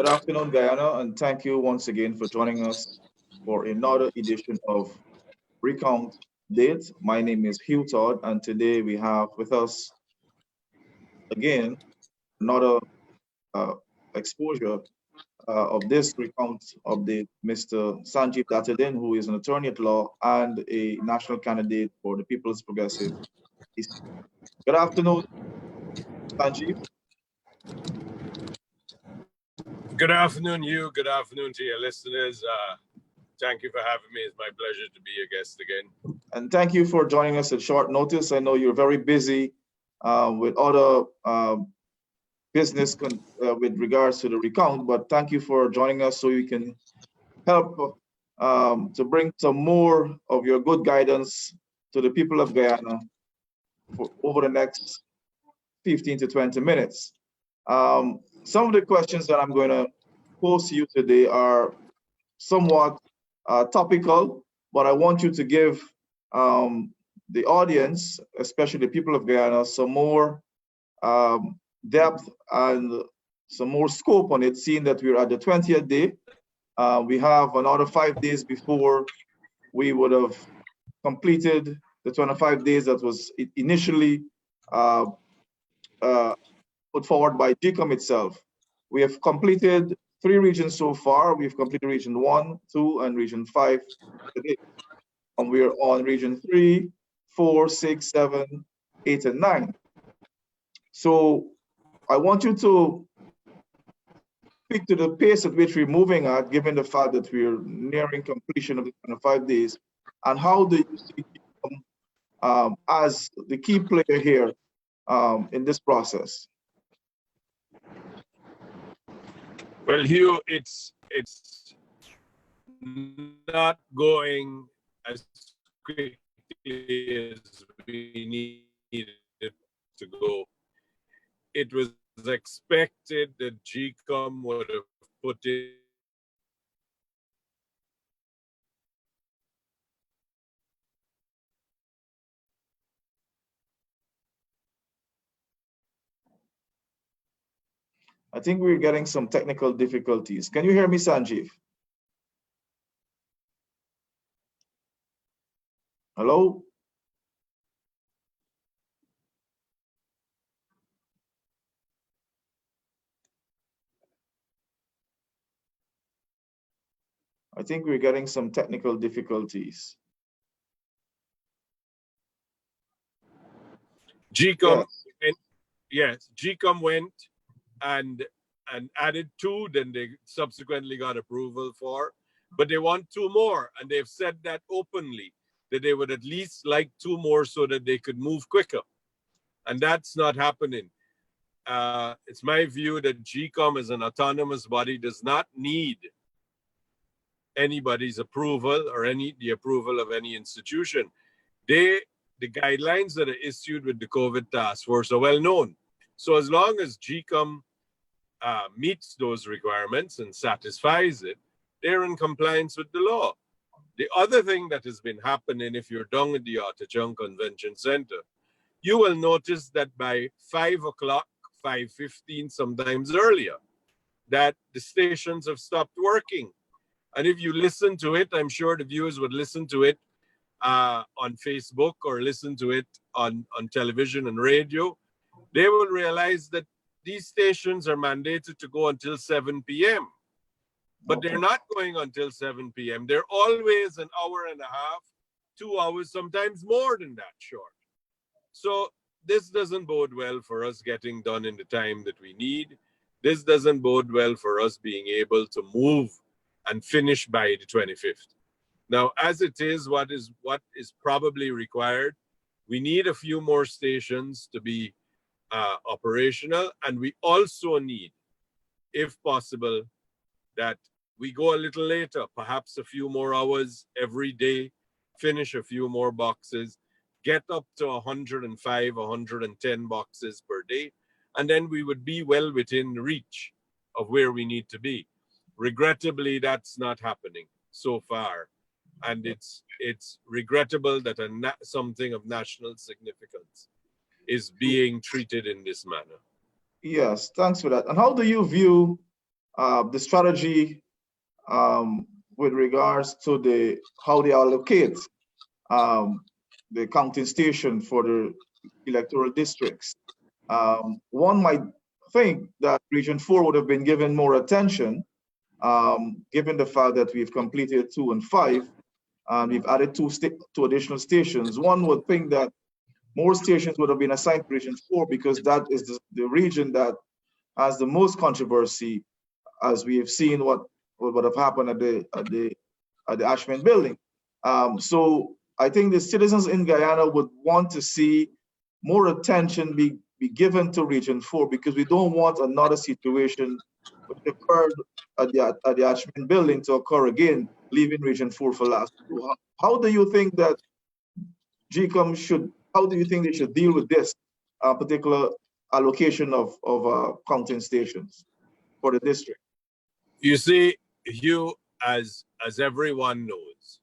Good afternoon, Guyana, and thank you once again for joining us for another edition of Recount Date. My name is Hugh Todd, and today we have with us again another uh, exposure of this Recount update, Mr. Sanjeev Datadin, who is an attorney at law and a national candidate for the People's Progressive. Good afternoon, Sanjeev. Good afternoon, Hugh. Good afternoon to your listeners. Thank you for having me. It's my pleasure to be your guest again. And thank you for joining us at short notice. I know you're very busy with other business with regards to the recount, but thank you for joining us so you can help to bring some more of your good guidance to the people of Guyana for over the next 15 to 20 minutes. Some of the questions that I'm going to pose to you today are somewhat topical, but I want you to give the audience, especially the people of Guyana, some more depth and some more scope on it, seeing that we're at the 20th day. We have another 5 days before we would have completed the 25 days that was initially put forward by GECOM itself. We have completed 3 regions so far. We've completed region 1, 2, and region 5 today. And we're on region 3, 4, 6, 7, 8, and 9. So I want you to speak to the pace at which we're moving at, given the fact that we're nearing completion of the 25 days, and how do you see GECOM as the key player here in this process? Well, Hugh, it's not going as quickly as we need it to go. It was expected that GECOM would have put in I think we're getting some technical difficulties. Can you hear me, Sanjeev? Hello? I think we're getting some technical difficulties. GECOM, yes, GECOM went and added 2, then they subsequently got approval for, but they want 2 more, and they've said that openly, that they would at least like 2 more so that they could move quicker, and that's not happening. It's my view that GECOM as an autonomous body does not need anybody's approval or the approval of any institution. The guidelines that are issued with the COVID task force are well known. So as long as GECOM meets those requirements and satisfies it, they're in compliance with the law. The other thing that has been happening, if you're down at the Ottachung Convention Center, you will notice that by 5 o'clock, 5:15, sometimes earlier, that the stations have stopped working. And if you listen to it, I'm sure the viewers would listen to it on Facebook or listen to it on television and radio, they will realize that these stations are mandated to go until 7 p.m. But they're not going until 7 p.m. They're always an hour and a half, 2 hours, sometimes more than that short. So this doesn't bode well for us getting done in the time that we need. This doesn't bode well for us being able to move and finish by the 25th. Now, as it is, what is probably required, we need a few more stations to be operational, and we also need, if possible, that we go a little later, perhaps a few more hours every day, finish a few more boxes, get up to 105, 110 boxes per day, and then we would be well within reach of where we need to be. Regrettably, that's not happening so far. And it's regrettable that something of national significance is being treated in this manner. Yes, thanks for that. And how do you view the strategy with regards to how they allocate um, the counting station for the electoral districts. One might think that Region 4 would have been given more attention, given the fact that we've completed 2 and 5, and we've added two additional stations. One would think that more stations would have been assigned to Region 4 because that is the region that has the most controversy, as we have seen what would have happened at the Ashman building. So I think the citizens in Guyana would want to see more attention be given to Region 4 because we don't want another situation which occurred at the Ashman building to occur again, leaving Region 4 for last. How do you think that GECOM how do you think they should deal with this particular allocation of counting stations for the district? You see, Hugh, as everyone knows,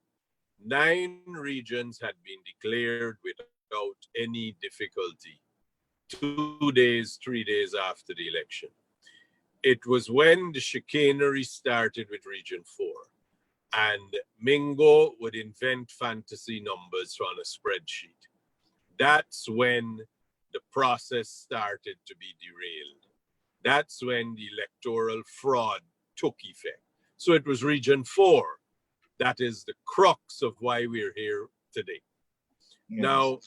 9 regions had been declared without any difficulty 2 days, 3 days after the election. It was when the chicanery started with Region 4 and Mingo would invent fantasy numbers on a spreadsheet. That's when the process started to be derailed. That's when the electoral fraud took effect. So it was Region 4 that is the crux of why we're here today. Yes. Now,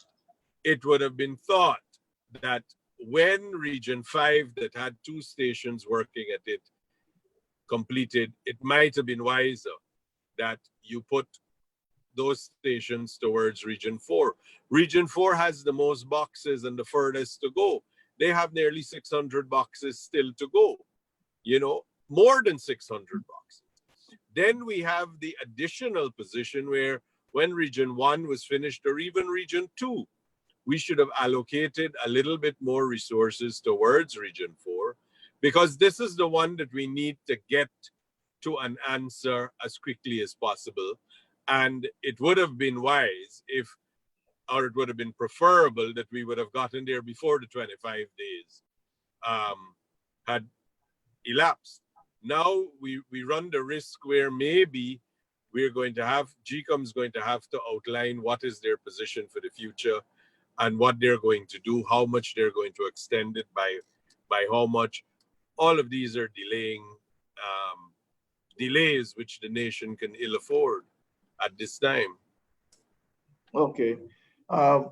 it would have been thought that when Region 5 that had 2 stations working at it completed, it might have been wiser that you put those stations towards Region 4. Region 4 has the most boxes and the furthest to go. They have nearly 600 boxes still to go, more than 600 boxes. Then we have the additional position where when Region 1 was finished, or even Region 2, we should have allocated a little bit more resources towards Region 4, because this is the one that we need to get to an answer as quickly as possible. And it would have been wise it would have been preferable that we would have gotten there before the 25 days had elapsed. Now we run the risk where maybe we're going to have, GECOM's going to have to outline what is their position for the future and what they're going to do, how much they're going to extend it by how much. All of these are delays which the nation can ill afford at this time. Okay.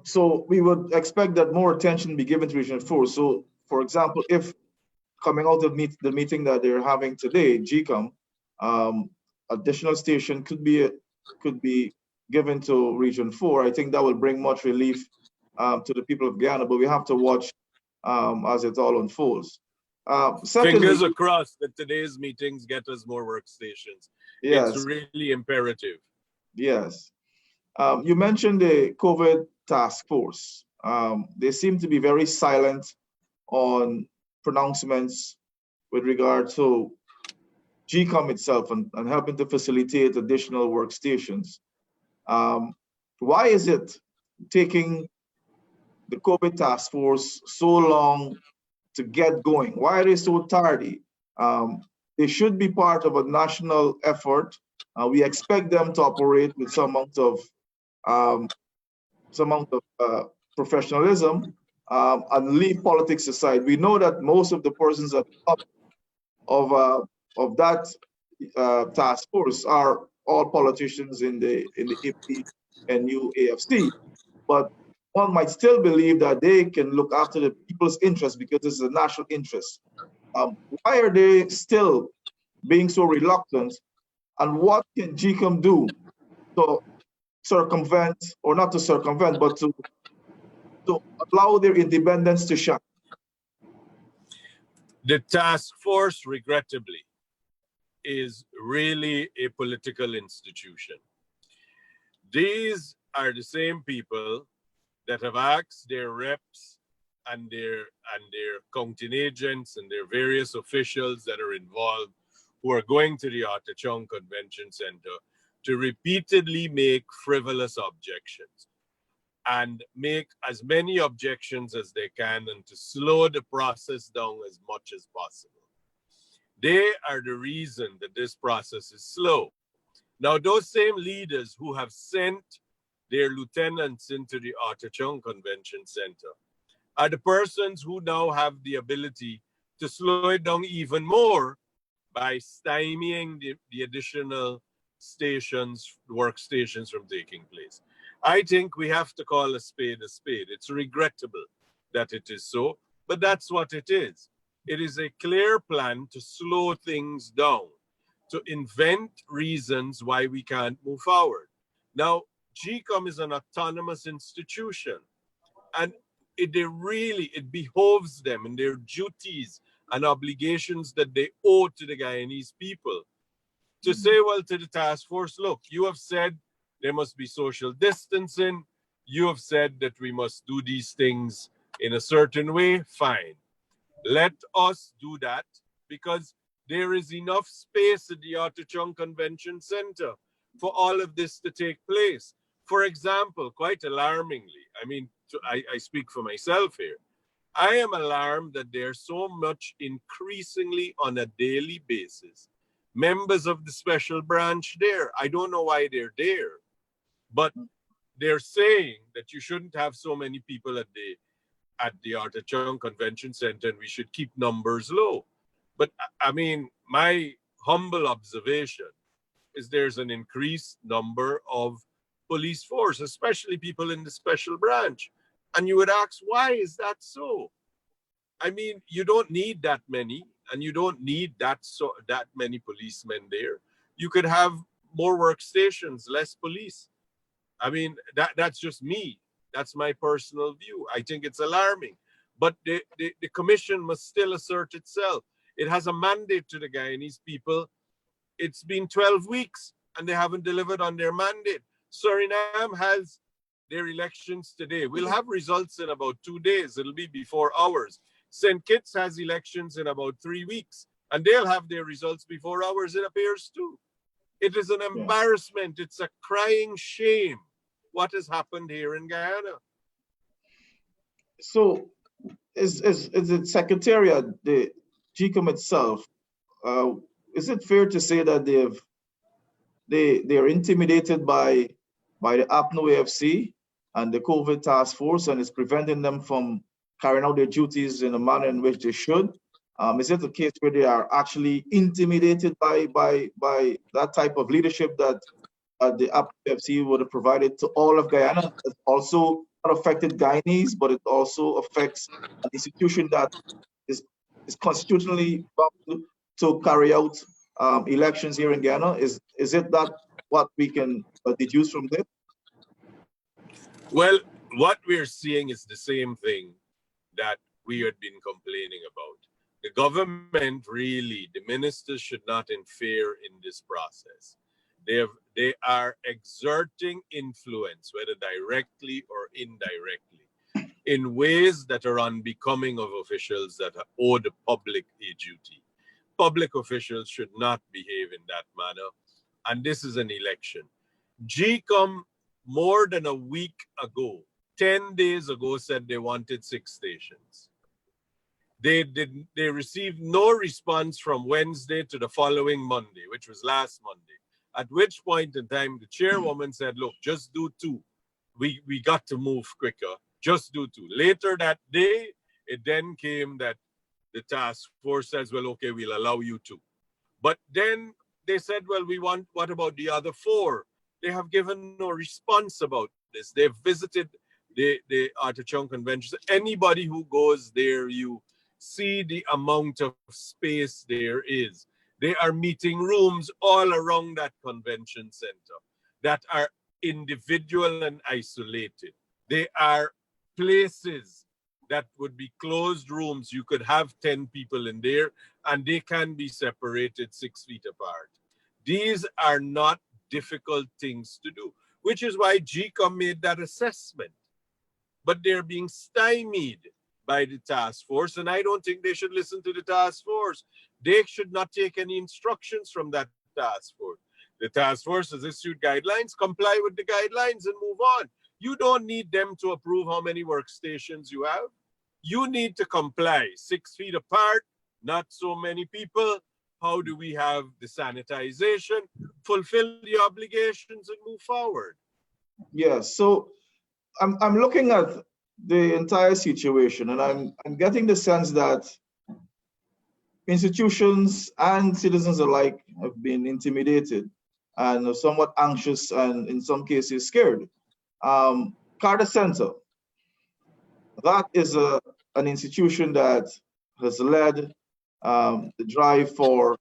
So we would expect that more attention be given to Region 4. So, for example, if coming out of the meeting that they're having today, GECOM, additional station could be given to Region 4, I think that will bring much relief to the people of Guyana, but we have to watch as it all unfolds. Secondly, fingers crossed that today's meetings get us more workstations. Yes. It's really imperative. Yes. You mentioned the COVID task force. They seem to be very silent on pronouncements with regard to GECOM itself and helping to facilitate additional workstations. Why is it taking the COVID task force so long to get going? Why are they so tardy? They should be part of a national effort. We expect them to operate with some amount of professionalism and leave politics aside. We know that most of the persons at the top of that task force are all politicians in the AP and new AFC, but one might still believe that they can look after the people's interests because this is a national interest. Why are they still being so reluctant? And what can GECOM do to circumvent, or not to circumvent, but to allow their independence to shine? The task force, regrettably, is really a political institution. These are the same people that have asked their reps and their counting agents and their various officials that are involved, who are going to the Atachong Convention Center, to repeatedly make frivolous objections and make as many objections as they can and to slow the process down as much as possible. They are the reason that this process is slow. Now, those same leaders who have sent their lieutenants into the Artachon Convention Center are the persons who now have the ability to slow it down even more by stymieing the additional stations, workstations from taking place. I think we have to call a spade a spade. It's regrettable that it is so, but that's what it is. It is a clear plan to slow things down, to invent reasons why we can't move forward. Now, GECOM is an autonomous institution, and it behoves them in their duties and obligations that they owe to the Guyanese people to say, well, to the task force, look, you have said there must be social distancing. You have said that we must do these things in a certain way. Fine. Let us do that, because there is enough space at the Artachon Convention Center for all of this to take place. For example, quite alarmingly, I mean, I speak for myself here, I am alarmed that there's so much increasingly on a daily basis members of the special branch there. I don't know why they're there, but they're saying that you shouldn't have so many people at the Artachon Convention Center and we should keep numbers low. But I mean, my humble observation is there's an increased number of police force, especially people in the special branch. And you would ask, why is that so? I mean, you don't need that many, and you don't need that many policemen there. You could have more workstations, less police. I mean, that's just me. That's my personal view. I think it's alarming. But the commission must still assert itself. It has a mandate to the Guyanese people. It's been 12 weeks, and they haven't delivered on their mandate. Suriname has their elections today. We'll have results in about 2 days. It'll be before ours. St. Kitts has elections in about 3 weeks, and they'll have their results before ours, it appears, too. It is an embarrassment. It's a crying shame what has happened here in Guyana. So is the Secretariat, the GECOM itself, is it fair to say that they are intimidated by the APNO AFC and the COVID task force, and it's preventing them from carrying out their duties in a manner in which they should? Is it a case where they are actually intimidated by that type of leadership that the APNO would have provided to all of Guyana? It's also not affected Guyanese, but it also affects an institution that is constitutionally bound to carry out elections here in Guyana. Is it that what we can deduce from this? Well, what we're seeing is the same thing that we had been complaining about. The government really, the ministers should not interfere in this process. They are exerting influence, whether directly or indirectly, in ways that are unbecoming of officials that owe the public a duty. Public officials should not behave in that manner, and this is an election. GECOM, more than a week ago, 10 days ago, said they wanted 6 stations. They received no response from Wednesday to the following Monday, which was last Monday. At which point in time, the chairwoman said, look, just do 2. We got to move quicker. Just do 2. Later that day, it then came that the task force says, well, okay, we'll allow you 2. But then they said, well, what about the other 4? They have given no response about this. They've visited the Artachon Convention. Anybody who goes there, you see the amount of space there is. There are meeting rooms all around that convention center that are individual and isolated. They are places that would be closed rooms. You could have 10 people in there, and they can be separated 6 feet apart. These are not difficult things to do, which is why GECOM made that assessment. But they're being stymied by the task force, and I don't think they should listen to the task force. They should not take any instructions from that task force. The task force has issued guidelines, comply with the guidelines and move on. You don't need them to approve how many workstations you have. You need to comply 6 feet apart, not so many people, How do we have the sanitization, fulfill the obligations, and move forward? Yes. So I'm looking at the entire situation, and I'm getting the sense that institutions and citizens alike have been intimidated and are somewhat anxious and in some cases scared. Carter Center, that is an institution that has led the drive for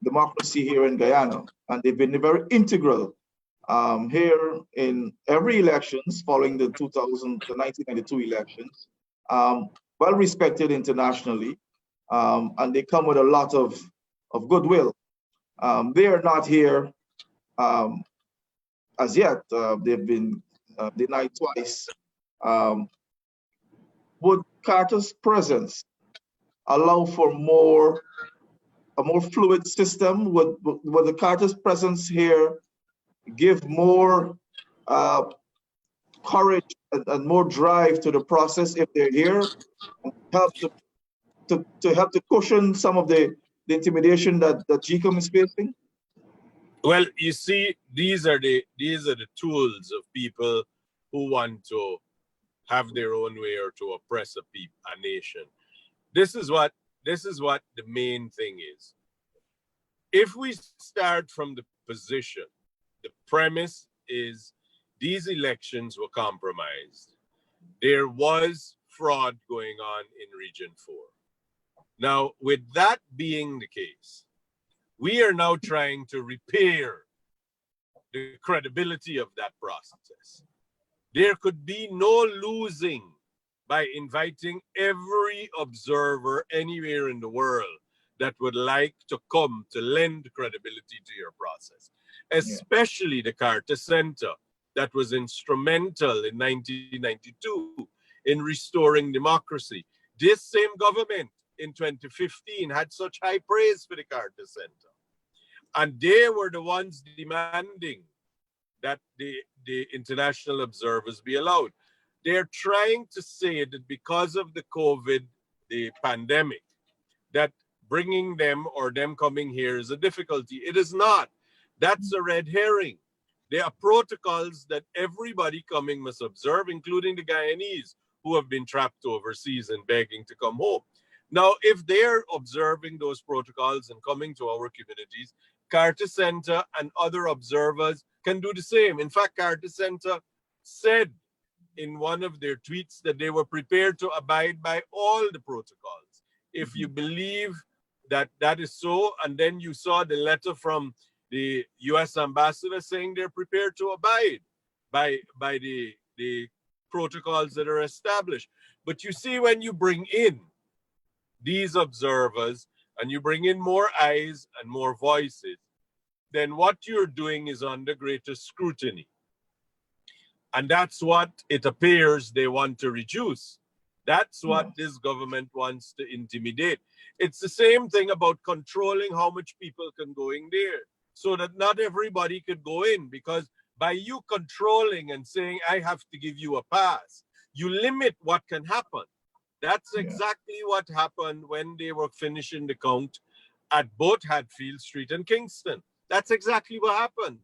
democracy here in Guyana, and they've been very integral here in every elections following the 1992 elections, well respected internationally, and they come with a lot of goodwill. They are not here um, as yet. They've been denied twice. Um, would Carter's presence allow for a more fluid system? Would the Carter's presence here give more uh, courage and more drive to the process if they're here, and help to help to cushion some of the intimidation that GECOM is facing? Well, you see, these are the tools of people who want to have their own way or to oppress a nation. This is what the main thing is. If we start from the position, the premise is these elections were compromised. There was fraud going on in Region 4. Now, with that being the case, we are now trying to repair the credibility of that process. There could be no losing by inviting every observer anywhere in the world that would like to come to lend credibility to your process, especially the Carter Center that was instrumental in 1992 in restoring democracy. This same government in 2015 had such high praise for the Carter Center. And they were the ones demanding that the international observers be allowed. They're trying to say that because of the COVID, the pandemic, that bringing them or them coming here is a difficulty. It is not. That's a red herring. There are protocols that everybody coming must observe, including the Guyanese who have been trapped overseas and begging to come home. Now, if they're observing those protocols and coming to our communities, Carter Center and other observers can do the same. In fact, Carter Center said in one of their tweets that they were prepared to abide by all the protocols. If you believe that that is so, and then you saw the letter from the US ambassador saying they're prepared to abide by the protocols that are established. But you see, when you bring in these observers and you bring in more eyes and more voices, then what you're doing is under greater scrutiny. And that's what it appears they want to reduce. That's what this government wants to intimidate. It's the same thing about controlling how much people can go in there, so that not everybody could go in, because by you controlling and saying, I have to give you a pass, you limit what can happen. That's exactly what happened when they were finishing the count at both Hadfield Street and Kingston. That's exactly what happened.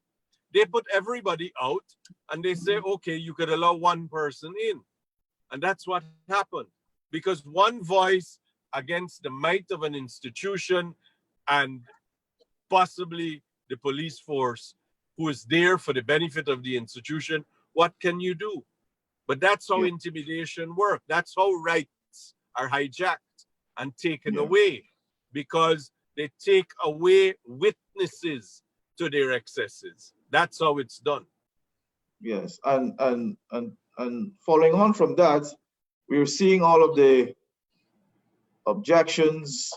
They put everybody out and they say, okay, you could allow one person in. And that's what happened. Because one voice against the might of an institution and possibly the police force who is there for the benefit of the institution, what can you do? But that's how intimidation works. That's how rights are hijacked and taken away, because they take away witnesses to their excesses. That's how it's done. Yes, and following on from that, we're seeing all of the objections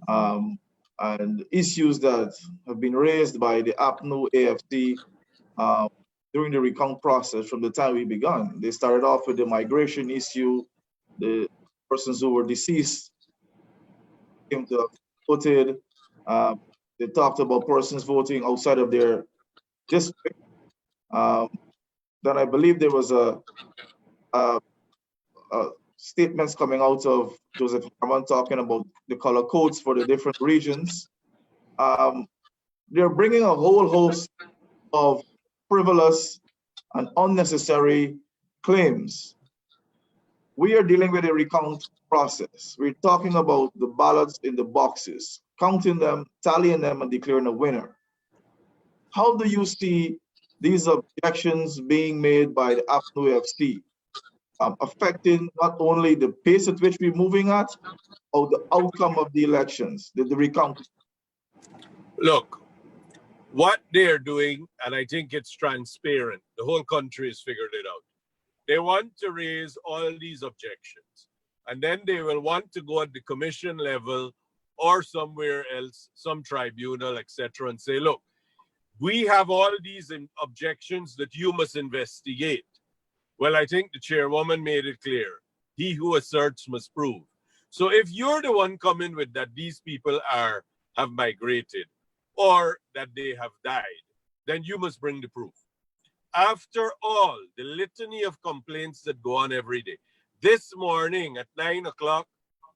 and issues that have been raised by the APNU AFC during the recount process from the time we began. They started off with the migration issue, the persons who were deceased came to have voted. They talked about persons voting outside of their district. Then I believe there was a statements coming out of Joseph Harman talking about the color codes for the different regions. um, they're bringing a whole host of frivolous and unnecessary claims. We are dealing with a recount process. We're talking about the ballots in the boxes, counting them, tallying them, and declaring a winner. How do you see these objections being made by the APNU FC affecting not only the pace at which we're moving at, or the outcome of the elections, the recount? Look, what they're doing, and I think it's transparent, the whole country has figured it out. They want to raise all these objections, and then they will want to go at the commission level or somewhere else, some tribunal, etc., and say, look, we have all these objections that you must investigate. Well, I think the chairwoman made it clear. He who asserts must prove. So if you're the one coming with that these people have migrated or that they have died, then you must bring the proof. After all, the litany of complaints that go on every day. This morning at 9 o'clock,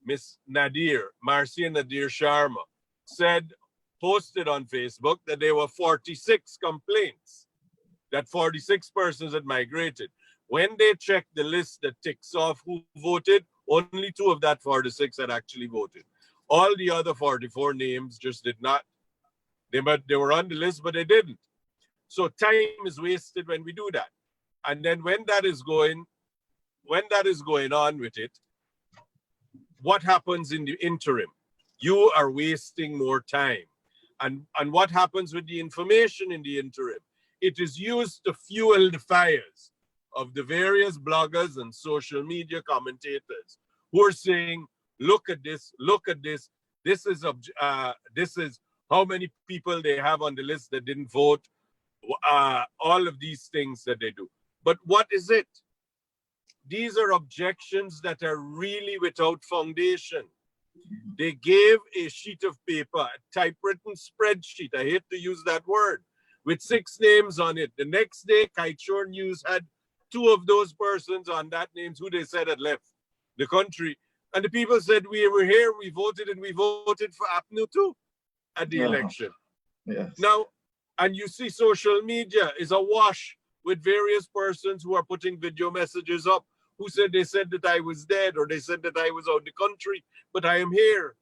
Miss Nadir, Marcia Nadir Sharma, posted on Facebook that there were 46 complaints, that 46 persons had migrated. When they checked the list that ticks off who voted, only 2 of that 46 had actually voted. All the other 44 names just did not. They were on the list, but they didn't. So time is wasted when we do that. And then when that is going on with it, what happens in the interim? You are wasting more time. And what happens with the information in the interim? It is used to fuel the fires of the various bloggers and social media commentators who are saying, look at this, this is how many people they have on the list that didn't vote, all of these things that they do. But what is it? These are objections that are really without foundation. They gave a sheet of paper, a typewritten spreadsheet, I hate to use that word, with 6 names on it. The next day, Kiteshore News had 2 of those persons on that names who they said had left the country. And the people said, we were here, we voted, and we voted for APNU too at the election. Yes. Now, and you see social media is awash with various persons who are putting video messages up who they said that I was dead, or they said that I was out of the country, but I am here.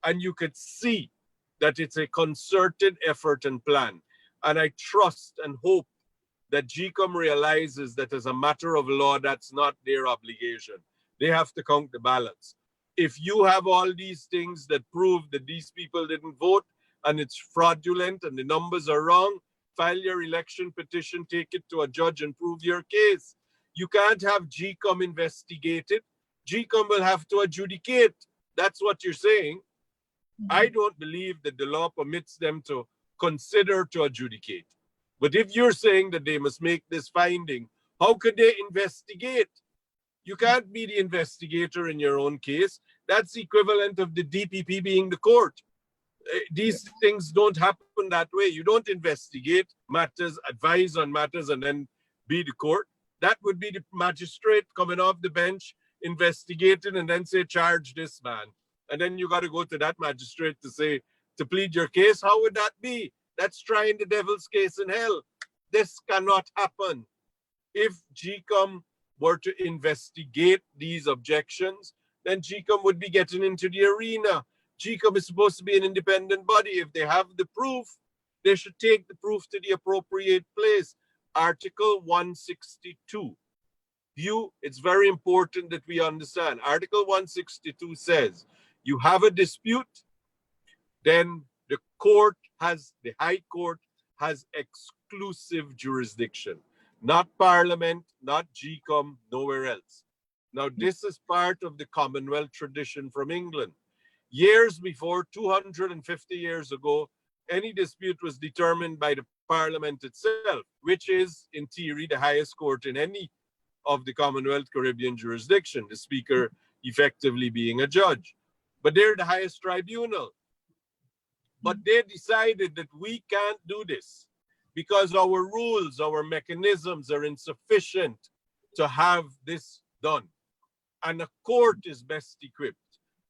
And you could see that it's a concerted effort and plan. And I trust and hope that GECOM realizes that as a matter of law, that's not their obligation. They have to count the ballots. If you have all these things that prove that these people didn't vote and it's fraudulent and the numbers are wrong, file your election petition, take it to a judge and prove your case. You can't have GECOM investigate it. GECOM will have to adjudicate. That's what you're saying. I don't believe that the law permits them to consider to adjudicate. But if you're saying that they must make this finding, how could they investigate? You can't be the investigator in your own case. That's equivalent of the DPP being the court. These things don't happen that way. You don't investigate matters, advise on matters, and then be the court. That would be the magistrate coming off the bench, investigating, and then say, charge this man. And then you got to go to that magistrate to plead your case. How would that be? That's trying the devil's case in hell. This cannot happen. If GECOM were to investigate these objections, then GECOM would be getting into the arena. GECOM is supposed to be an independent body. If they have the proof, they should take the proof to the appropriate place. Article 162. Hugh, it's very important that we understand. Article 162 says, you have a dispute, then the High Court has exclusive jurisdiction. Not Parliament, not GECOM, nowhere else. Now, this is part of the Commonwealth tradition from England. Years before, 250 years ago, any dispute was determined by the Parliament itself, which is, in theory, the highest court in any of the Commonwealth Caribbean jurisdiction, the Speaker effectively being a judge. But they're the highest tribunal. But they decided that we can't do this because our rules, our mechanisms are insufficient to have this done. And a court is best equipped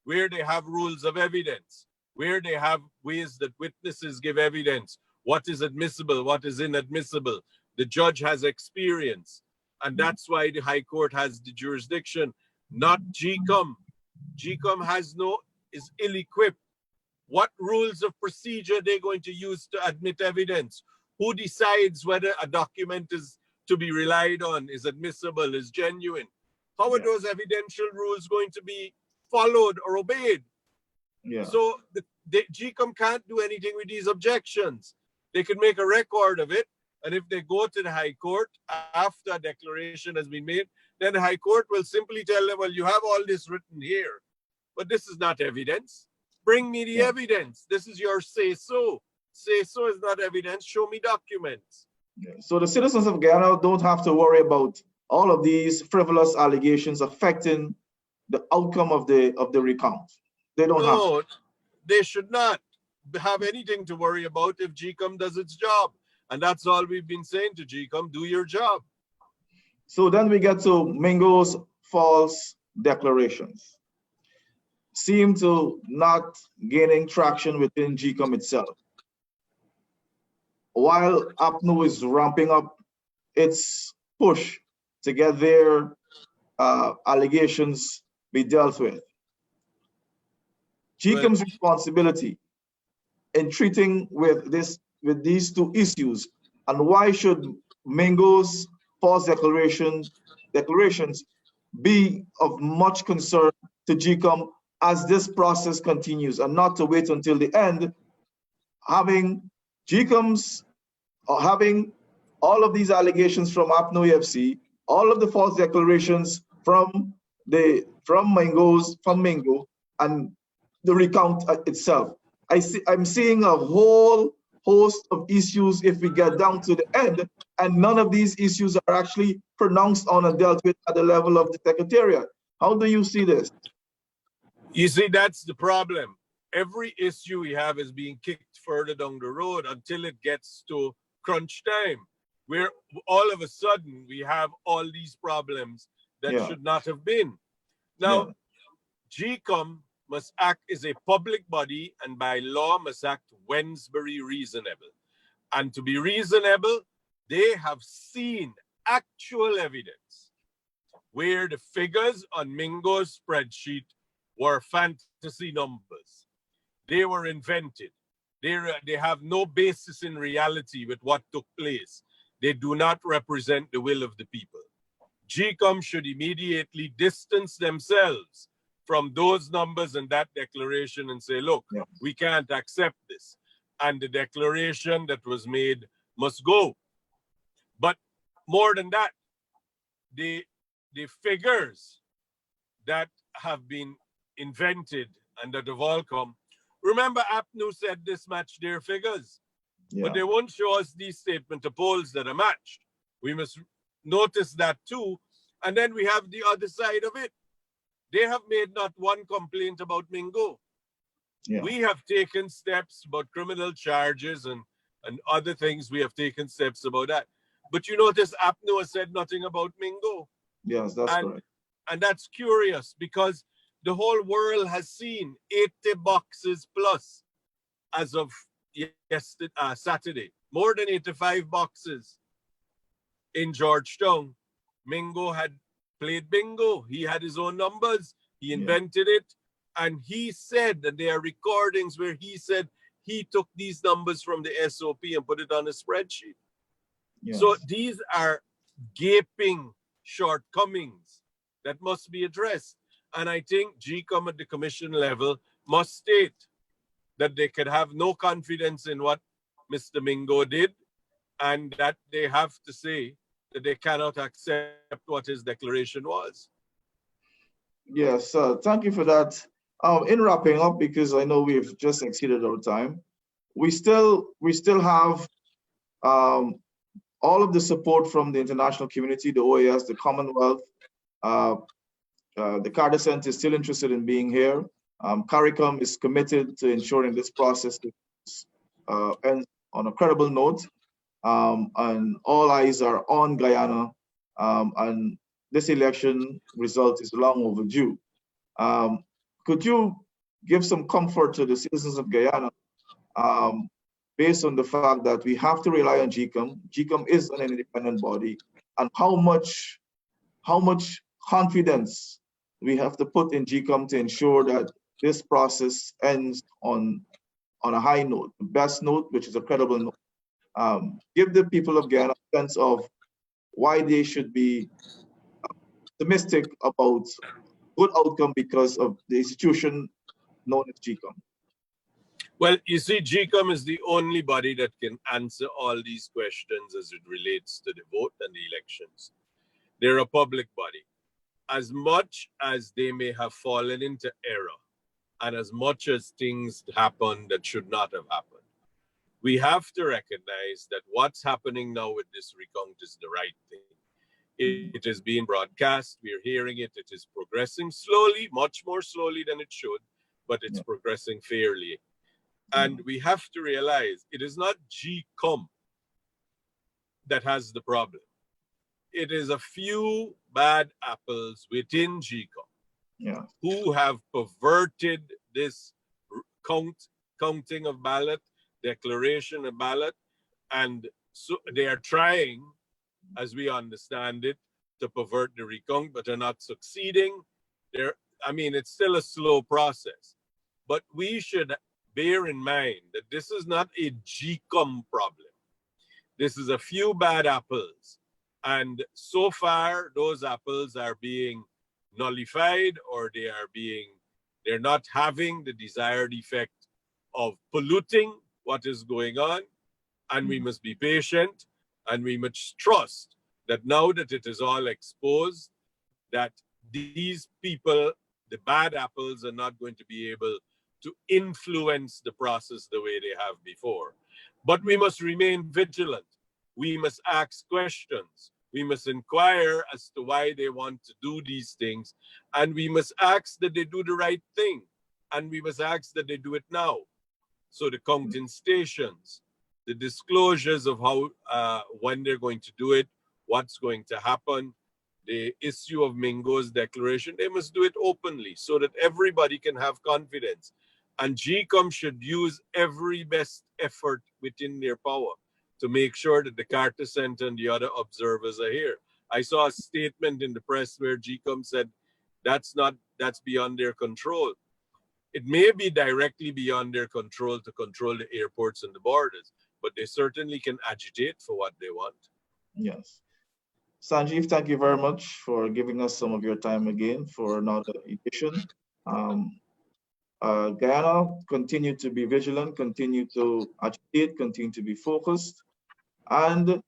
where they have rules of evidence. where they have ways that witnesses give evidence, what is admissible, what is inadmissible. The judge has experience. And that's why the High Court has the jurisdiction, not GECOM. GECOM is ill-equipped. What rules of procedure are they going to use to admit evidence? Who decides whether a document is to be relied on, is admissible, is genuine? How are those evidential rules going to be followed or obeyed? So the GECOM can't do anything with these objections. They can make a record of it, and if they go to the High Court after a declaration has been made, then the High Court will simply tell them, well, you have all this written here, but this is not evidence. Bring me the evidence. This is your say-so. Say-so is not evidence. Show me documents. So the citizens of Guyana don't have to worry about all of these frivolous allegations affecting the outcome of the recount. They don't have to. They should not have anything to worry about if GECOM does its job. And that's all we've been saying to GECOM, do your job. So then we get to Mingo's false declarations. Seem to not gaining traction within GECOM itself. While APNU is ramping up its push to get their allegations be dealt with. GECOM's responsibility in treating with these two issues, and why should Mingo's false declarations be of much concern to GECOM as this process continues, and not to wait until the end, having all of these allegations from APNO EFC, all of the false declarations from Mingo, and the recount itself. I'm seeing a whole host of issues if we get down to the end, and none of these issues are actually pronounced on and dealt with at the level of the Secretariat. How do you see this? You see, that's the problem. Every issue we have is being kicked further down the road until it gets to crunch time, where all of a sudden we have all these problems that should not have been. Now, GECOM must act as a public body and by law must act Wednesbury reasonable. And to be reasonable, they have seen actual evidence where the figures on Mingo's spreadsheet were fantasy numbers. They were invented. They have no basis in reality with what took place. They do not represent the will of the people. GECOM should immediately distance themselves from those numbers and that declaration and say, look, we can't accept this. And the declaration that was made must go. But more than that, the figures that have been invented and that have all come, remember APNU said this matched their figures, but they won't show us these statement of polls that are matched. We must notice that too. And then we have the other side of it. They have made not one complaint about Mingo. We have taken steps about criminal charges and other things. We have taken steps about that. But you notice APNU has said nothing about Mingo. Yes, that's correct. And that's curious because the whole world has seen 80 boxes plus as of yesterday, Saturday. More than 85 boxes in Georgetown. Mingo had played bingo. He had his own numbers. He invented it. And he said that there are recordings where he said he took these numbers from the SOP and put it on a spreadsheet. So these are gaping shortcomings that must be addressed. And I think GECOM at the commission level must state that they could have no confidence in what Mr. Mingo did, and that they have to say that they cannot accept what his declaration was. Yes, thank you for that. In wrapping up, because I know we've just exceeded our time, we still have all of the support from the international community, the OAS, the Commonwealth. The Carter Center is still interested in being here. CARICOM is committed to ensuring this process ends on a credible note. And all eyes are on Guyana, and this election result is long overdue. Could you give some comfort to the citizens of Guyana, based on the fact that we have to rely on GECOM. GECOM is an independent body, and how much confidence we have to put in GECOM to ensure that this process ends on a high note, the best note, which is a credible note. Give the people of Guyana a sense of why they should be optimistic about good outcome because of the institution known as GECOM. Well, you see, GECOM is the only body that can answer all these questions as it relates to the vote and the elections. They're a public body. As much as they may have fallen into error, and as much as things happen that should not have happened, we have to recognize that what's happening now with this recount is the right thing. It is being broadcast. We're hearing it. It is progressing slowly, much more slowly than it should, but it's progressing fairly. And we have to realize it is not GECOM that has the problem. It is a few bad apples within GECOM who have perverted this counting of ballot, declaration of ballot, and so they are trying, as we understand it, to pervert the recount, but are not succeeding. It's still a slow process, but we should bear in mind that this is not a GECOM problem. This is a few bad apples. And so far, those apples are being nullified, or they're not having the desired effect of polluting what is going on. And we must be patient, and we must trust that now that it is all exposed, that these people, the bad apples, are not going to be able to influence the process the way they have before. But we must remain vigilant. We must ask questions. We must inquire as to why they want to do these things. And we must ask that they do the right thing. And we must ask that they do it now. So the counting stations, the disclosures of how, when they're going to do it, what's going to happen, the issue of Mingo's declaration, they must do it openly so that everybody can have confidence. And GECOM should use every best effort within their power to make sure that the Carter Center and the other observers are here. I saw a statement in the press where GECOM said that's beyond their control. It may be directly beyond their control to control the airports and the borders, but they certainly can agitate for what they want. Yes. Sanjeev, thank you very much for giving us some of your time again for another edition. Guyana, continue to be vigilant, continue to agitate, continue to be focused, and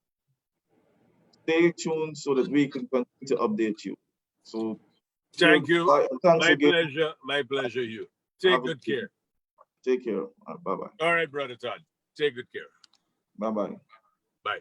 stay tuned so that we can continue to update you. So thank you. Thanks my again. Pleasure. My pleasure, Hugh. Take good care. Take care. Bye-bye. All right, Brother Todd. Take good care. Bye-bye. Bye.